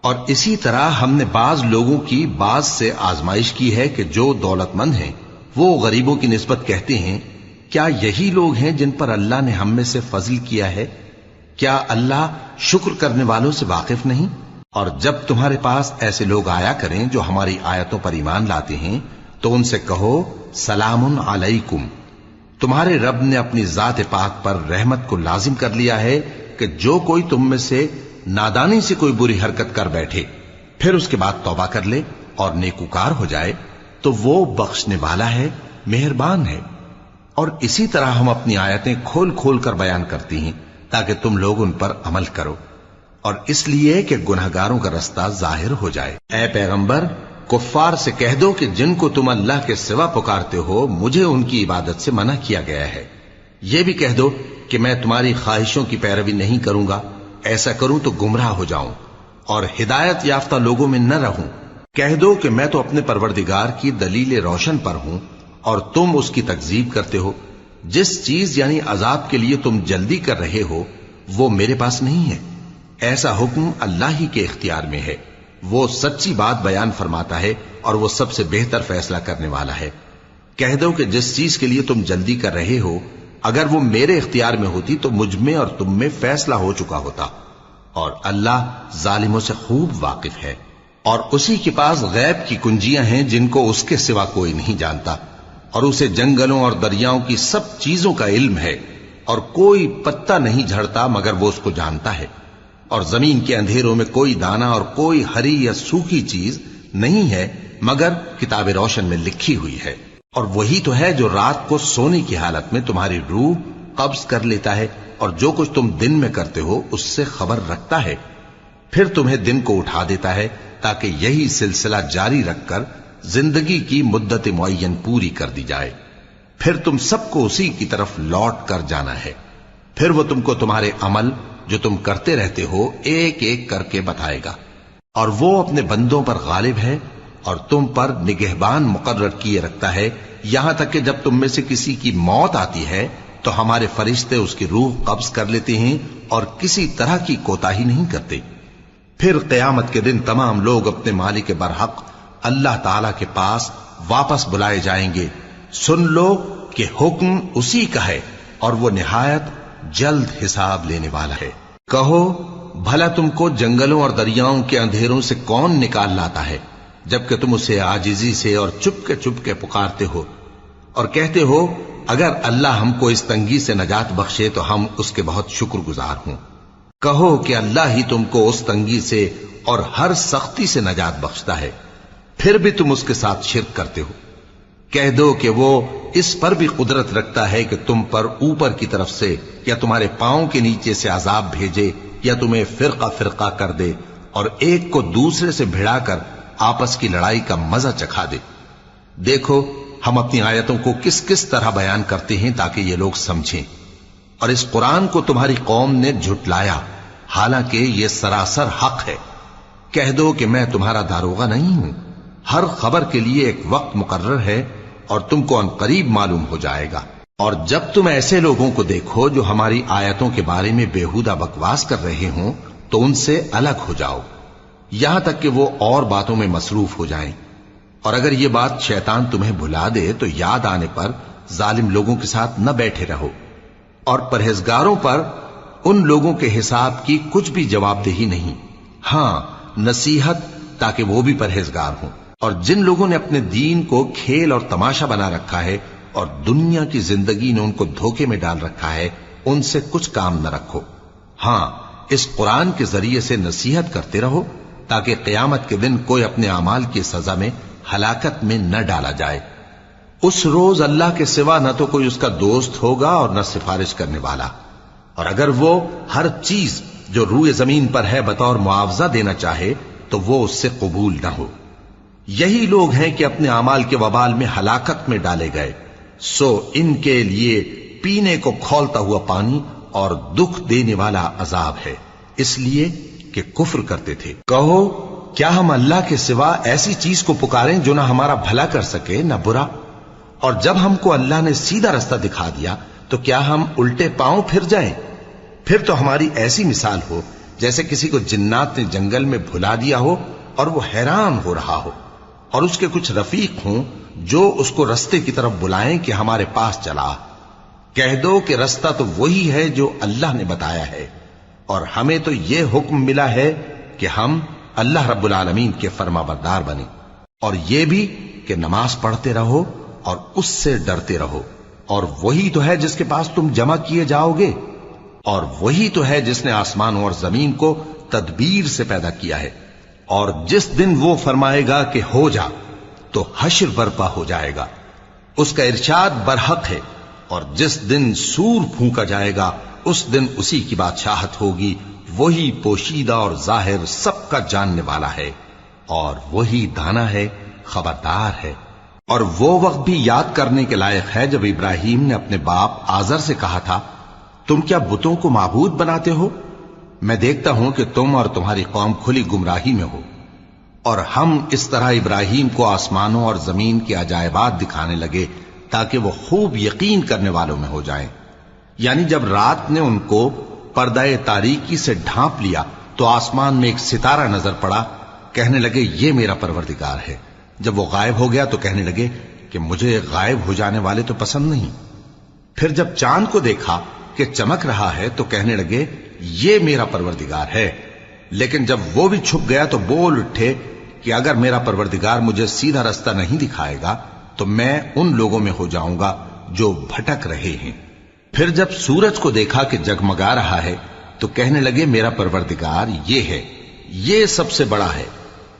اور اسی طرح ہم نے بعض لوگوں کی بعض سے آزمائش کی ہے کہ جو دولت مند ہیں وہ غریبوں کی نسبت کہتے ہیں کیا یہی لوگ ہیں جن پر اللہ نے ہم میں سے فضل کیا ہے؟ کیا اللہ شکر کرنے والوں سے واقف نہیں؟ اور جب تمہارے پاس ایسے لوگ آیا کریں جو ہماری آیتوں پر ایمان لاتے ہیں تو ان سے کہو سلام علیکم، تمہارے رب نے اپنی ذات پاک پر رحمت کو لازم کر لیا ہے کہ جو کوئی تم میں سے نادانی سے کوئی بری حرکت کر بیٹھے پھر اس کے بعد توبہ کر لے اور نیکوکار ہو جائے تو وہ بخشنے والا ہے، مہربان ہے۔ اور اسی طرح ہم اپنی آیتیں کھول کھول کر بیان کرتی ہیں تاکہ تم لوگ ان پر عمل کرو، اور اس لیے کہ گناہگاروں کا رستہ ظاہر ہو جائے۔ اے پیغمبر کفار سے کہہ دو کہ جن کو تم اللہ کے سوا پکارتے ہو مجھے ان کی عبادت سے منع کیا گیا ہے۔ یہ بھی کہہ دو کہ میں تمہاری خواہشوں کی پیروی نہیں کروں گا، ایسا کروں تو گمراہ ہو جاؤں اور ہدایت یافتہ لوگوں میں نہ رہوں۔ کہہ دو کہ میں تو اپنے پروردگار کی دلیل روشن پر ہوں اور تم اس کی تکذیب کرتے ہو۔ جس چیز یعنی عذاب کے لیے تم جلدی کر رہے ہو وہ میرے پاس نہیں ہے، ایسا حکم اللہ ہی کے اختیار میں ہے۔ وہ سچی بات بیان فرماتا ہے اور وہ سب سے بہتر فیصلہ کرنے والا ہے۔ کہہ دو کہ جس چیز کے لیے تم جلدی کر رہے ہو اگر وہ میرے اختیار میں ہوتی تو مجھ میں اور تم میں فیصلہ ہو چکا ہوتا، اور اللہ ظالموں سے خوب واقف ہے۔ اور اسی کے پاس غیب کی کنجیاں ہیں جن کو اس کے سوا کوئی نہیں جانتا، اور اسے جنگلوں اور دریاؤں کی سب چیزوں کا علم ہے، اور کوئی پتا نہیں جھڑتا مگر وہ اس کو جانتا ہے، اور زمین کے اندھیروں میں کوئی دانہ اور کوئی ہری یا سوکھی چیز نہیں ہے مگر کتاب روشن میں لکھی ہوئی ہے۔ اور وہی تو ہے جو رات کو سونے کی حالت میں تمہاری روح قبض کر لیتا ہے اور جو کچھ تم دن میں کرتے ہو اس سے خبر رکھتا ہے، پھر تمہیں دن کو اٹھا دیتا ہے تاکہ یہی سلسلہ جاری رکھ کر زندگی کی مدت معین پوری کر دی جائے، پھر تم سب کو اسی کی طرف لوٹ کر جانا ہے، پھر وہ تم کو تمہارے عمل جو تم کرتے رہتے ہو ایک ایک کر کے بتائے گا، اور وہ اپنے بندوں پر غالب ہے اور تم پر نگہبان مقرر کیے رکھتا ہے، یہاں تک کہ جب تم میں سے کسی کی موت آتی ہے تو ہمارے فرشتے اس کی روح قبض کر لیتے ہیں اور کسی طرح کی کوتاہی نہیں کرتے۔ پھر قیامت کے دن تمام لوگ اپنے مالک برحق اللہ تعالی کے پاس واپس بلائے جائیں گے۔ سن لو کہ حکم اسی کا ہے اور وہ نہایت جلد حساب لینے والا ہے۔ کہو بھلا تم کو جنگلوں اور دریاؤں کے اندھیروں سے کون نکال لاتا ہے جبکہ تم اسے عاجزی سے اور چپ کے پکارتے ہو اور کہتے ہو اگر اللہ ہم کو اس تنگی سے نجات بخشے تو ہم اس کے بہت شکر گزار ہوں۔ کہو کہ اللہ ہی تم کو اس تنگی سے اور ہر سختی سے نجات بخشتا ہے، پھر بھی تم اس کے ساتھ شرک کرتے ہو۔ کہہ دو کہ وہ اس پر بھی قدرت رکھتا ہے کہ تم پر اوپر کی طرف سے یا تمہارے پاؤں کے نیچے سے عذاب بھیجے یا تمہیں فرقہ فرقہ کر دے اور ایک کو دوسرے سے بھڑا کر آپس کی لڑائی کا مزہ چکھا دے۔ دیکھو ہم اپنی آیتوں کو کس کس طرح بیان کرتے ہیں تاکہ یہ لوگ سمجھیں، اور اس قرآن کو تمہاری قوم نے جھٹلایا حالانکہ یہ سراسر حق ہے۔ کہہ دو کہ میں تمہارا داروغہ نہیں ہوں، ہر خبر کے لیے ایک وقت مقرر ہے اور تم کو عنقریب معلوم ہو جائے گا۔ اور جب تم ایسے لوگوں کو دیکھو جو ہماری آیتوں کے بارے میں بےہودہ بکواس کر رہے ہوں تو ان سے الگ ہو جاؤ یہاں تک کہ وہ اور باتوں میں مصروف ہو جائیں، اور اگر یہ بات شیطان تمہیں بھلا دے تو یاد آنے پر ظالم لوگوں کے ساتھ نہ بیٹھے رہو، اور پرہیزگاروں پر ان لوگوں کے حساب کی کچھ بھی جواب دہی نہیں، ہاں نصیحت تاکہ وہ بھی پرہیزگار ہوں۔ اور جن لوگوں نے اپنے دین کو کھیل اور تماشا بنا رکھا ہے اور دنیا کی زندگی نے ان کو دھوکے میں ڈال رکھا ہے، ان سے کچھ کام نہ رکھو، ہاں اس قرآن کے ذریعے سے نصیحت کرتے رہو تاکہ قیامت کے دن کوئی اپنے اعمال کی سزا میں ہلاکت میں نہ ڈالا جائے۔ اس روز اللہ کے سوا نہ تو کوئی اس کا دوست ہوگا اور نہ سفارش کرنے والا، اور اگر وہ ہر چیز جو روئے زمین پر ہے بطور معاوضہ دینا چاہے تو وہ اس سے قبول نہ ہو۔ یہی لوگ ہیں کہ اپنے اعمال کے وبال میں ہلاکت میں ڈالے گئے، سو ان کے لیے پینے کو کھولتا ہوا پانی اور دکھ دینے والا عذاب ہے، اس لیے کہ کفر کرتے تھے۔ کہو کیا ہم اللہ کے سوا ایسی چیز کو پکاریں جو نہ ہمارا بھلا کر سکے نہ برا؟ اور جب ہم کو اللہ نے سیدھا رستہ دکھا دیا تو کیا ہم الٹے پاؤں پھر جائیں؟ پھر تو ہماری ایسی مثال ہو جیسے کسی کو جنات نے جنگل میں بھلا دیا ہو اور وہ حیران ہو رہا ہو، اور اس کے کچھ رفیق ہوں جو اس کو رستے کی طرف بلائیں کہ ہمارے پاس چلا۔ کہہ دو کہ رستہ تو وہی ہے جو اللہ نے بتایا ہے، اور ہمیں تو یہ حکم ملا ہے کہ ہم اللہ رب العالمین کے فرما بردار بنیں، اور یہ بھی کہ نماز پڑھتے رہو اور اس سے ڈرتے رہو، اور وہی تو ہے جس کے پاس تم جمع کیے جاؤ گے، اور وہی تو ہے جس نے آسمانوں اور زمین کو تدبیر سے پیدا کیا ہے، اور جس دن وہ فرمائے گا کہ ہو جا تو حشر برپا ہو جائے گا، اس کا ارشاد برحق ہے، اور جس دن سور پھونکا جائے گا اس دن اسی کی بادشاہت ہوگی، وہی پوشیدہ اور ظاہر سب کا جاننے والا ہے، اور وہی دانا ہے خبردار ہے۔ اور وہ وقت بھی یاد کرنے کے لائق ہے جب ابراہیم نے اپنے باپ آزر سے کہا تھا تم کیا بتوں کو معبود بناتے ہو؟ میں دیکھتا ہوں کہ تم اور تمہاری قوم کھلی گمراہی میں ہو۔ اور ہم اس طرح ابراہیم کو آسمانوں اور زمین کے عجائبات دکھانے لگے تاکہ وہ خوب یقین کرنے والوں میں ہو جائیں۔ یعنی جب رات نے ان کو پردہ تاریکی سے ڈھانپ لیا تو آسمان میں ایک ستارہ نظر پڑا، کہنے لگے یہ میرا پروردگار ہے۔ جب وہ غائب ہو گیا تو کہنے لگے کہ مجھے غائب ہو جانے والے تو پسند نہیں۔ پھر جب چاند کو دیکھا کہ چمک رہا ہے تو کہنے لگے یہ میرا پروردگار ہے، لیکن جب وہ بھی چھپ گیا تو بول اٹھے کہ اگر میرا پروردگار مجھے سیدھا رستہ نہیں دکھائے گا تو میں ان لوگوں میں ہو جاؤں گا جو بھٹک رہے ہیں۔ پھر جب سورج کو دیکھا کہ جگمگا رہا ہے تو کہنے لگے میرا پروردگار یہ ہے، یہ سب سے بڑا ہے۔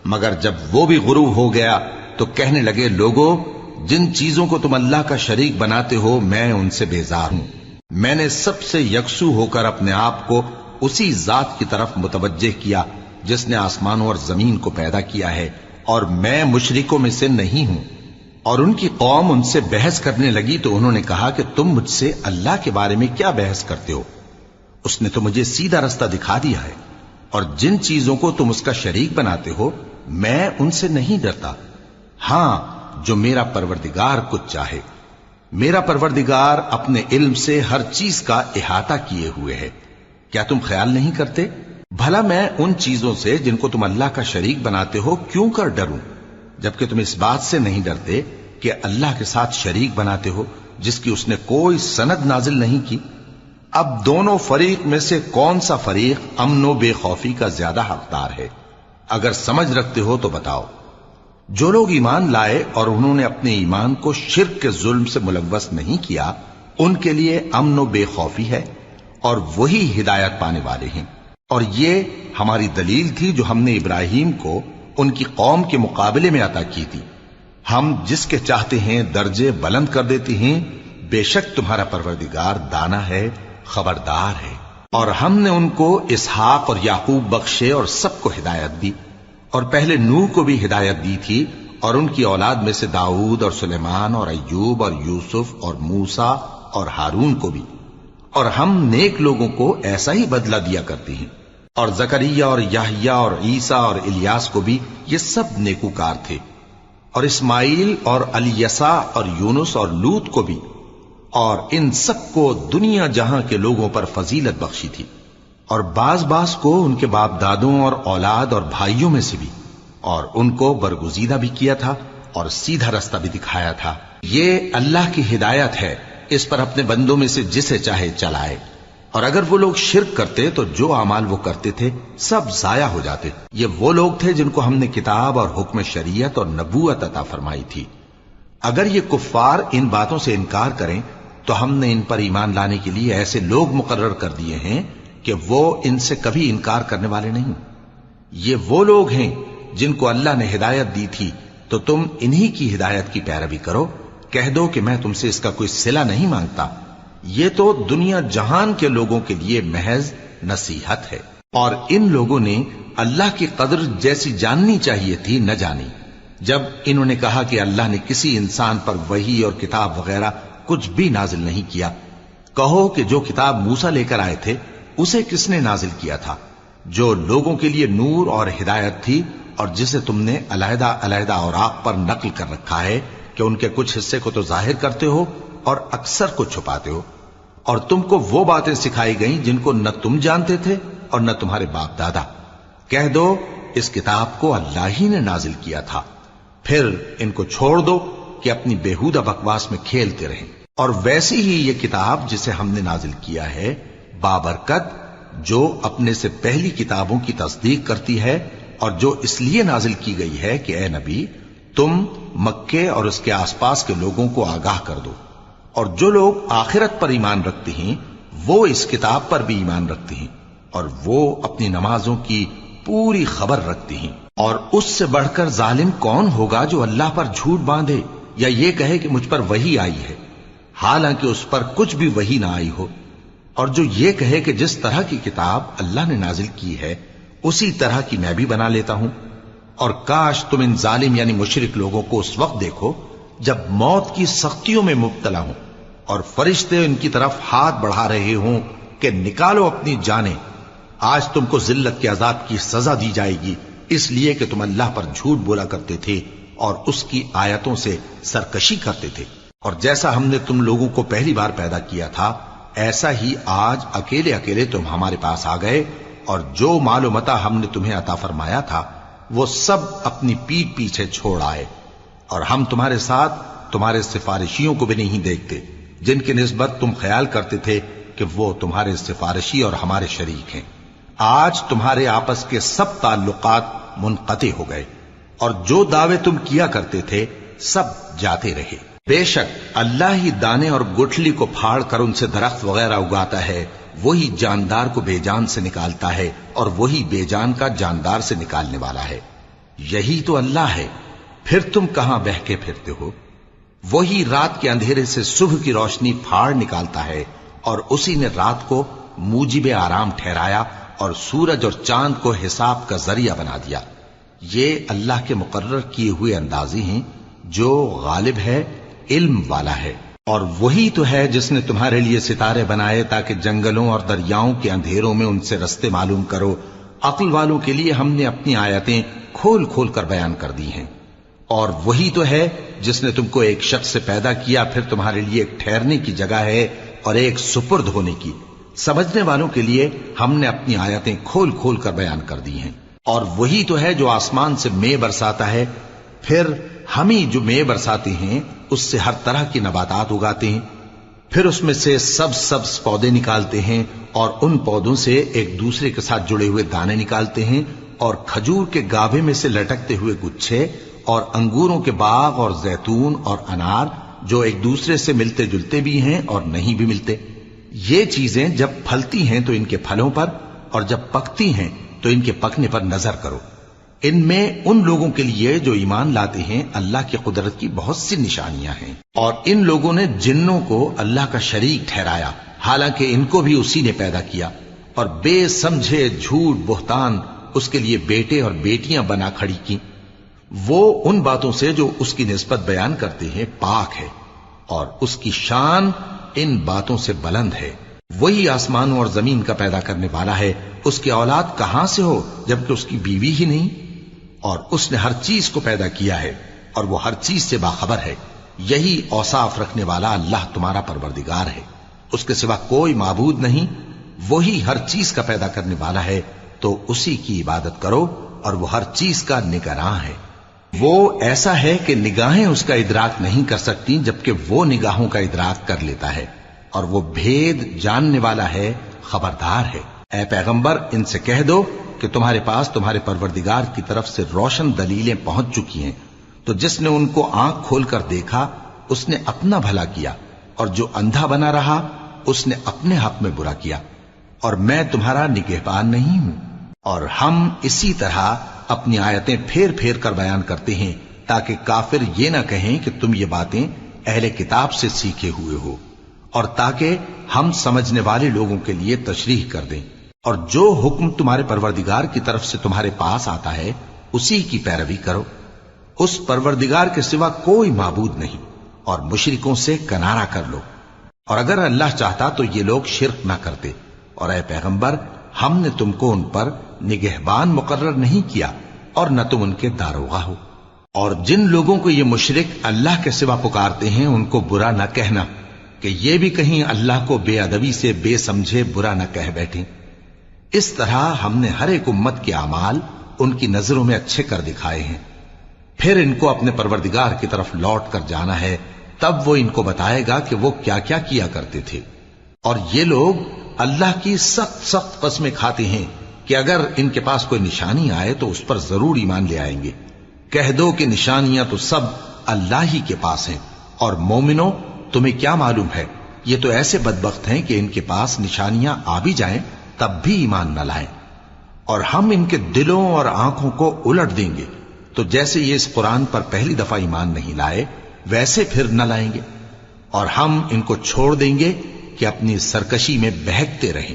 مگر جب وہ بھی غروب ہو گیا تو کہنے لگے لوگو جن چیزوں کو تم اللہ کا شریک بناتے ہو میں ان سے بیزار ہوں۔ میں نے سب سے یکسو ہو کر اپنے آپ کو اسی ذات کی طرف متوجہ کیا جس نے آسمانوں اور زمین کو پیدا کیا ہے، اور میں مشرکوں میں سے نہیں ہوں۔ اور ان کی قوم ان سے بحث کرنے لگی تو انہوں نے کہا کہ تم مجھ سے اللہ کے بارے میں کیا بحث کرتے ہو؟ اس نے تو مجھے سیدھا رستہ دکھا دیا ہے، اور جن چیزوں کو تم اس کا شریک بناتے ہو میں ان سے نہیں ڈرتا، ہاں جو میرا پروردگار کچھ چاہے۔ میرا پروردگار اپنے علم سے ہر چیز کا احاطہ کیے ہوئے ہے۔ کیا تم خیال نہیں کرتے؟ بھلا میں ان چیزوں سے جن کو تم اللہ کا شریک بناتے ہو کیوں کر ڈروں، جبکہ تم اس بات سے نہیں ڈرتے کہ اللہ کے ساتھ شریک بناتے ہو جس کی اس نے کوئی سند نازل نہیں کی۔ اب دونوں فریق میں سے کون سا فریق امن و بے خوفی کا زیادہ حقدار ہے؟ اگر سمجھ رکھتے ہو تو بتاؤ۔ جو لوگ ایمان لائے اور انہوں نے اپنے ایمان کو شرک کے ظلم سے ملوث نہیں کیا، ان کے لیے امن و بے خوفی ہے، اور وہی ہدایت پانے والے ہیں۔ اور یہ ہماری دلیل تھی جو ہم نے ابراہیم کو ان کی قوم کے مقابلے میں عطا کی تھی۔ ہم جس کے چاہتے ہیں درجے بلند کر دیتے ہیں، بے شک تمہارا پروردگار دانا ہے، خبردار ہے۔ اور ہم نے ان کو اسحاق اور یعقوب بخشے اور سب کو ہدایت دی، اور پہلے نوح کو بھی ہدایت دی تھی، اور ان کی اولاد میں سے داؤد اور سلیمان اور ایوب اور یوسف اور موسیٰ اور ہارون کو بھی۔ اور ہم نیک لوگوں کو ایسا ہی بدلہ دیا کرتے ہیں۔ اور زکریا اور یحییٰ اور عیسیٰ اور الیاس کو بھی، یہ سب نیکوکار تھے۔ اور اسماعیل اور الیسع اور یونس اور لوط کو بھی، اور ان سب کو دنیا جہاں کے لوگوں پر فضیلت بخشی تھی، اور بعض کو ان کے باپ دادوں اور اولاد اور بھائیوں میں سے بھی، اور ان کو برگزیدہ بھی کیا تھا اور سیدھا رستہ بھی دکھایا تھا۔ یہ اللہ کی ہدایت ہے، اس پر اپنے بندوں میں سے جسے چاہے چلائے۔ اور اگر وہ لوگ شرک کرتے تو جو اعمال وہ کرتے تھے سب ضائع ہو جاتے۔ یہ وہ لوگ تھے جن کو ہم نے کتاب اور حکم شریعت اور نبوت عطا فرمائی تھی۔ اگر یہ کفار ان باتوں سے انکار کریں تو ہم نے ان پر ایمان لانے کے لیے ایسے لوگ مقرر کر دیے ہیں کہ وہ ان سے کبھی انکار کرنے والے نہیں۔ یہ وہ لوگ ہیں جن کو اللہ نے ہدایت دی تھی، تو تم انہی کی ہدایت کی پیروی کرو۔ کہہ دو کہ میں تم سے اس کا کوئی صلہ نہیں مانگتا، یہ تو دنیا جہان کے لوگوں کے لیے محض نصیحت ہے۔ اور ان لوگوں نے اللہ کی قدر جیسی جاننی چاہیے تھی نہ جانی۔ جب انہوں نے کہا کہ اللہ نے کسی انسان پر وحی اور کتاب وغیرہ کچھ بھی نازل نہیں کیا، کہو کہ جو کتاب موسیٰ لے کر آئے تھے اسے کس نے نازل کیا تھا، جو لوگوں کے لیے نور اور ہدایت تھی، اور جسے تم نے علیحدہ علیحدہ اوراق پر نقل کر رکھا ہے کہ ان کے کچھ حصے کو تو ظاہر کرتے ہو اور اکثر کو چھپاتے ہو۔ اور تم کو وہ باتیں سکھائی گئیں جن کو نہ تم جانتے تھے اور نہ تمہارے باپ دادا۔ کہہ دو اس کتاب کو اللہ ہی نے نازل کیا تھا، پھر ان کو چھوڑ دو کہ اپنی بےہودہ بکواس میں کھیلتے رہیں۔ اور ویسی ہی یہ کتاب جسے ہم نے نازل کیا ہے بابرکت، جو اپنے سے پہلی کتابوں کی تصدیق کرتی ہے، اور جو اس لیے نازل کی گئی ہے کہ اے نبی تم مکے اور اس کے آس پاس کے لوگوں کو آگاہ کر دو۔ اور جو لوگ آخرت پر ایمان رکھتے ہیں وہ اس کتاب پر بھی ایمان رکھتے ہیں، اور وہ اپنی نمازوں کی پوری خبر رکھتے ہیں۔ اور اس سے بڑھ کر ظالم کون ہوگا جو اللہ پر جھوٹ باندھے یا یہ کہے کہ مجھ پر وحی آئی ہے حالانکہ اس پر کچھ بھی وحی نہ آئی ہو، اور جو یہ کہے کہ جس طرح کی کتاب اللہ نے نازل کی ہے اسی طرح کی میں بھی بنا لیتا ہوں۔ اور کاش تم ان ظالم یعنی مشرک لوگوں کو اس وقت دیکھو جب موت کی سختیوں میں مبتلا ہوں اور فرشتے ان کی طرف ہاتھ بڑھا رہے ہوں کہ نکالو اپنی جانیں، آج تم کو ذلت کے عذاب کی سزا دی جائے گی، اس لیے کہ تم اللہ پر جھوٹ بولا کرتے تھے اور اس کی آیتوں سے سرکشی کرتے تھے۔ اور جیسا ہم نے تم لوگوں کو پہلی بار پیدا کیا تھا ایسا ہی آج اکیلے اکیلے تم ہمارے پاس آ گئے، اور جو مال و متاع ہم نے تمہیں عطا فرمایا تھا وہ سب اپنی پیٹھ پیچھے چھوڑ آئے، اور ہم تمہارے ساتھ تمہارے سفارشیوں کو بھی نہیں دیکھتے جن کی نسبت تم خیال کرتے تھے کہ وہ تمہارے سفارشی اور ہمارے شریک ہیں۔ آج تمہارے آپس کے سب تعلقات منقطع ہو گئے، اور جو دعوے تم کیا کرتے تھے سب جاتے رہے۔ بے شک اللہ ہی دانے اور گٹھلی کو پھاڑ کر ان سے درخت وغیرہ اگاتا ہے، وہی جاندار کو بے جان سے نکالتا ہے اور وہی بے جان کا جاندار سے نکالنے والا ہے۔ یہی تو اللہ ہے، پھر تم کہاں بہہ کے پھرتے ہو؟ وہی رات کے اندھیرے سے صبح کی روشنی پھاڑ نکالتا ہے اور اسی نے رات کو موجب آرام ٹھہرایا اور سورج اور چاند کو حساب کا ذریعہ بنا دیا۔ یہ اللہ کے مقرر کیے ہوئے اندازے ہیں جو غالب ہے، علم والا ہے۔ اور وہی تو ہے جس نے تمہارے لیے ستارے بنائے تاکہ جنگلوں اور دریاؤں کے اندھیروں میں ان سے رستے معلوم کرو۔ عقل والوں کے لیے ہم نے اپنی آیتیں کھول کھول کر بیان کر دی ہیں۔ اور وہی تو ہے جس نے تم کو ایک شخص سے پیدا کیا، پھر تمہارے لیے ایک ٹھہرنے کی جگہ ہے اور ایک سپرد ہونے کی۔ سمجھنے والوں کے لیے ہم نے اپنی آیتیں کھول کھول کر بیان کر دی ہیں۔ اور وہی تو ہے جو آسمان سے مے برساتا ہے، پھر ہم ہی جو مے برساتے ہیں اس سے ہر طرح کی نباتات اگاتے ہیں، پھر اس میں سے سبز پودے نکالتے ہیں اور ان پودوں سے ایک دوسرے کے ساتھ جڑے ہوئے دانے نکالتے ہیں، اور کھجور کے گابھے میں سے لٹکتے ہوئے گچھے، اور انگوروں کے باغ اور زیتون اور انار جو ایک دوسرے سے ملتے جلتے بھی ہیں اور نہیں بھی ملتے۔ یہ چیزیں جب پھلتی ہیں تو ان کے پھلوں پر، اور جب پکتی ہیں تو ان کے پکنے پر نظر کرو۔ ان میں ان لوگوں کے لیے جو ایمان لاتے ہیں اللہ کی قدرت کی بہت سی نشانیاں ہیں۔ اور ان لوگوں نے جنوں کو اللہ کا شریک ٹھہرایا، حالانکہ ان کو بھی اسی نے پیدا کیا، اور بے سمجھے جھوٹ بہتان اس کے لیے بیٹے اور بیٹیاں بنا کھڑی کی۔ وہ ان باتوں سے جو اس کی نسبت بیان کرتے ہیں پاک ہے، اور اس کی شان ان باتوں سے بلند ہے۔ وہی آسمانوں اور زمین کا پیدا کرنے والا ہے، اس کی اولاد کہاں سے ہو جبکہ اس کی بیوی ہی نہیں؟ اور اس نے ہر چیز کو پیدا کیا ہے اور وہ ہر چیز سے باخبر ہے۔ یہی اوصاف رکھنے والا اللہ تمہارا پروردگار ہے، اس کے سوا کوئی معبود نہیں۔ وہی ہر چیز کا پیدا کرنے والا ہے، تو اسی کی عبادت کرو، اور وہ ہر چیز کا نگراں ہے۔ وہ ایسا ہے کہ نگاہیں اس کا ادراک نہیں کر سکتی، جبکہ وہ نگاہوں کا ادراک کر لیتا ہے، اور وہ بھید جاننے والا ہے، خبردار ہے۔ اے پیغمبر، ان سے کہہ دو کہ تمہارے پاس تمہارے پروردگار کی طرف سے روشن دلیلیں پہنچ چکی ہیں، تو جس نے ان کو آنکھ کھول کر دیکھا اس نے اپنا بھلا کیا، اور جو اندھا بنا رہا اس نے اپنے حق میں برا کیا، اور میں تمہارا نگہبان نہیں ہوں۔ اور ہم اسی طرح اپنی آیتیں پھیر پھیر کر بیان کرتے ہیں تاکہ کافر یہ نہ کہیں کہ تم یہ باتیں اہل کتاب سے سیکھے ہوئے ہو، اور تاکہ ہم سمجھنے والے لوگوں کے لیے تشریح کر دیں۔ اور جو حکم تمہارے پروردگار کی طرف سے تمہارے پاس آتا ہے اسی کی پیروی کرو، اس پروردگار کے سوا کوئی معبود نہیں، اور مشرکوں سے کنارہ کر لو۔ اور اگر اللہ چاہتا تو یہ لوگ شرک نہ کرتے، اور اے پیغمبر ہم نے تم کو ان پر نگہبان مقرر نہیں کیا، اور نہ تم ان کے داروغہ ہو۔ اور جن لوگوں کو یہ مشرک اللہ کے سوا پکارتے ہیں ان کو برا نہ کہنا، کہ یہ بھی کہیں اللہ کو بے ادبی سے بے سمجھے برا نہ کہہ بیٹھیں۔ اس طرح ہم نے ہر ایک امت کے اعمال ان کی نظروں میں اچھے کر دکھائے ہیں، پھر ان کو اپنے پروردگار کی طرف لوٹ کر جانا ہے، تب وہ ان کو بتائے گا کہ وہ کیا کیا کیا کرتے تھے۔ اور یہ لوگ اللہ کی سخت سخت قسمیں کھاتے ہیں کہ اگر ان کے پاس کوئی نشانی آئے تو اس پر ضرور ایمان لے آئیں گے۔ کہہ دو کہ نشانیاں تو سب اللہ ہی کے پاس ہیں، اور مومنوں تمہیں کیا معلوم ہے، یہ تو ایسے بدبخت ہیں کہ ان کے پاس نشانیاں آ بھی جائیں تب بھی ایمان نہ لائیں، اور ہم ان کے دلوں اور آنکھوں کو الٹ دیں گے، تو جیسے یہ اس قرآن پر پہلی دفعہ ایمان نہیں لائے ویسے پھر نہ لائیں گے، اور ہم ان کو چھوڑ دیں گے کہ اپنی سرکشی میں بہکتے رہیں۔